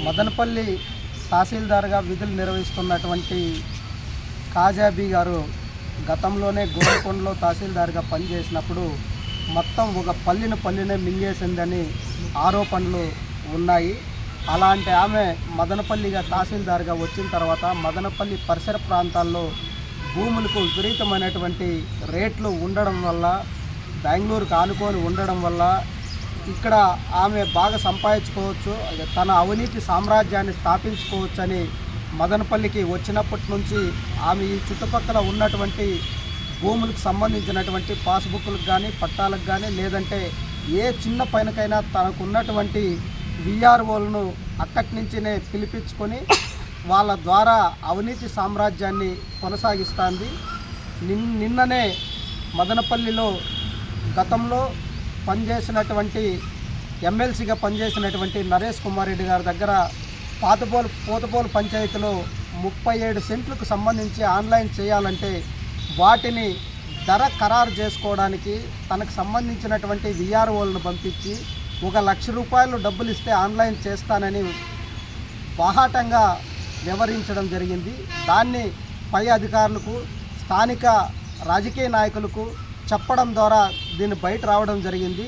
మదనపల్లి తహసీల్దార్గా విధులు నిర్వహిస్తున్నటువంటి కాజాబీ గారు గతంలోనే గోల్కొండలో తహసీల్దార్గా పనిచేసినప్పుడు మొత్తం ఒక పల్లినే మింగేసిందని ఆరోపణలు ఉన్నాయి. అలాంటి ఆమె మదనపల్లిగా తహసీల్దార్గా వచ్చిన తర్వాత మదనపల్లి పరిసర ప్రాంతాల్లో భూములకు విపరీతమైనటువంటి రేట్లు ఉండడం వల్ల, బెంగళూరుకు ఆనుకొని ఉండడం వల్ల ఇక్కడ ఆమె బాగా సంపాదించుకోవచ్చు, తన అవినీతి సామ్రాజ్యాన్ని స్థాపించుకోవచ్చని మదనపల్లికి వచ్చినప్పటి నుంచి ఆమె ఈ చుట్టుపక్కల ఉన్నటువంటి భూములకు సంబంధించినటువంటి పాస్బుక్లకు కానీ పట్టాలకు కానీ లేదంటే ఏ చిన్న పైనకైనా తనకు ఉన్నటువంటి విఆర్ఓలను అక్కడి నుంచినే పిలిపించుకొని వాళ్ళ ద్వారా అవినీతి సామ్రాజ్యాన్ని కొనసాగిస్తుంది. నిన్ననే మదనపల్లిలో గతంలో పనిచేసినటువంటి ఎమ్మెల్సీగా పనిచేసినటువంటి నరేష్ కుమార్ రెడ్డి గారి దగ్గర పోతపోలు పంచాయతీలో 37 సెంట్లకు సంబంధించి ఆన్లైన్ చేయాలంటే వాటిని ధర ఖరారు చేసుకోవడానికి తనకు సంబంధించినటువంటి విఆర్ఓలను పంపించి ₹1,00,000 డబ్బులు ఇస్తే ఆన్లైన్ చేస్తానని బాహాటంగా వ్యవహరించడం జరిగింది. దాన్ని పై అధికారులకు, స్థానిక రాజకీయ నాయకులకు చెప్పడం ద్వారా దీన్ని బయట రావడం జరిగింది.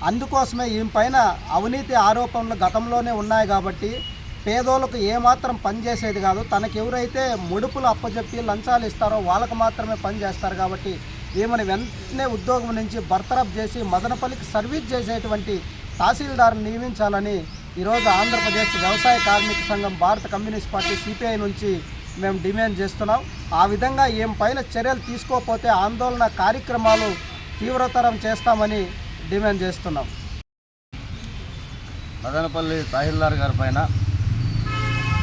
అందుకోసమే ఈమె పైన అవినీతి ఆరోపణలు గతంలోనే ఉన్నాయి కాబట్టి పేదోళ్ళకు ఏమాత్రం పనిచేసేది కాదు. తనకు ఎవరైతే ముడుపులు అప్పచెప్పి లంచాలు ఇస్తారో వాళ్ళకు మాత్రమే పనిచేస్తారు కాబట్టి ఈమెను వెంటనే ఉద్యోగం నుంచి బర్తరఫ్ చేసి మదనపల్లికి సర్వీస్ చేసేటువంటి తహసీల్దార్ని నియమించాలని ఈరోజు ఆంధ్రప్రదేశ్ వ్యవసాయ కార్మిక సంఘం, భారత కమ్యూనిస్ట్ పార్టీ సిపిఐ నుంచి మేము డిమాండ్ చేస్తున్నాం. ఆ విధంగా ఏం పైన చర్యలు తీసుకోకపోతే ఆందోళన కార్యక్రమాలు తీవ్రతరం చేస్తామని డిమాండ్ చేస్తున్నాం. మదనపల్లి తహసీల్దార్ గారి పైన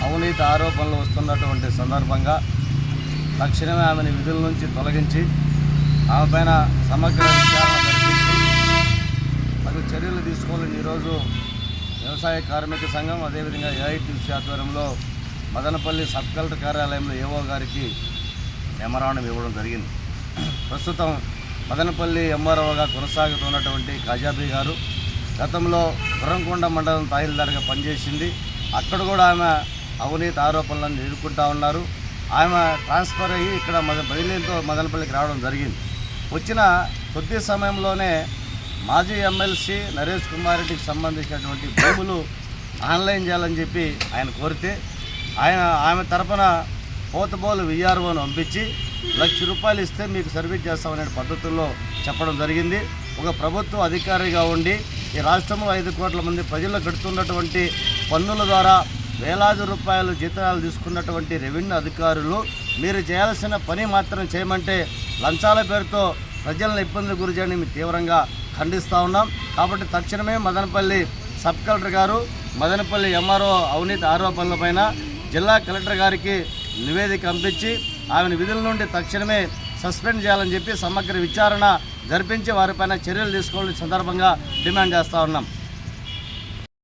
అవినీతి ఆరోపణలు వస్తున్నటువంటి సందర్భంగా తక్షణమే ఆమెను విధుల నుంచి తొలగించి ఆమె పైన సమగ్ర విచారణ జరిపించి తగు చర్యలు తీసుకోవాలని ఈరోజు వ్యవసాయ కార్మిక సంఘం అదేవిధంగా ఏఐటీసీ ఆధ్వర్యంలో మదనపల్లి సబ్ కలెక్టర్ కార్యాలయంలో ఏఓ గారికి మెమరాండం ఇవ్వడం జరిగింది. ప్రస్తుతం మదనపల్లి ఎంఆర్ఓగా కొనసాగుతున్నటువంటి కాజాబీ గారు గతంలో గుర్రంకొండ మండలం తహసీల్దార్గా పనిచేసింది. అక్కడ కూడా ఆమె అవినీతి ఆరోపణలను ఎదుర్కొంటూ ఉన్నారు. ఆమె ట్రాన్స్ఫర్ అయ్యి ఇక్కడ బదిలీతో మదనపల్లికి రావడం జరిగింది. వచ్చిన కొద్ది సమయంలోనే మాజీ ఎమ్మెల్సీ నరేష్ కుమార్ రెడ్డికి సంబంధించినటువంటి భూములు ఆన్లైన్ చేయాలని చెప్పి ఆయన కోరితే ఆమె తరపున పోతపోలు విఆర్ఓను పంపించి ₹1,00,000 ఇస్తే మీకు సర్వీస్ చేస్తామనే పద్ధతుల్లో చెప్పడం జరిగింది. ఒక ప్రభుత్వ అధికారిగా ఉండి ఈ రాష్ట్రంలో 5 కోట్ల మంది ప్రజలు కడుతున్నటువంటి పన్నుల ద్వారా వేలాది రూపాయలు జీతాలు తీసుకున్నటువంటి రెవెన్యూ అధికారులు మీరు చేయాల్సిన పని మాత్రం చేయమంటే లంచాల పేరుతో ప్రజలను ఇబ్బందులు గురి చేయడం మేము తీవ్రంగా ఖండిస్తూ ఉన్నాం. కాబట్టి తక్షణమే మదనపల్లి సబ్ కలెక్టర్ గారు మదనపల్లి ఎంఆర్ఓ అవినీతి ఆరోపణలపైన జిల్లా కలెక్టర్ గారికి నివేదిక పంపించి ఆమెను విధుల నుండి తక్షణమే సస్పెండ్ చేయాలని చెప్పి సమగ్ర విచారణ జరిపించి వారిపైన చర్యలు తీసుకోవాలని సందర్భంగా డిమాండ్ చేస్తూ ఉన్నాం.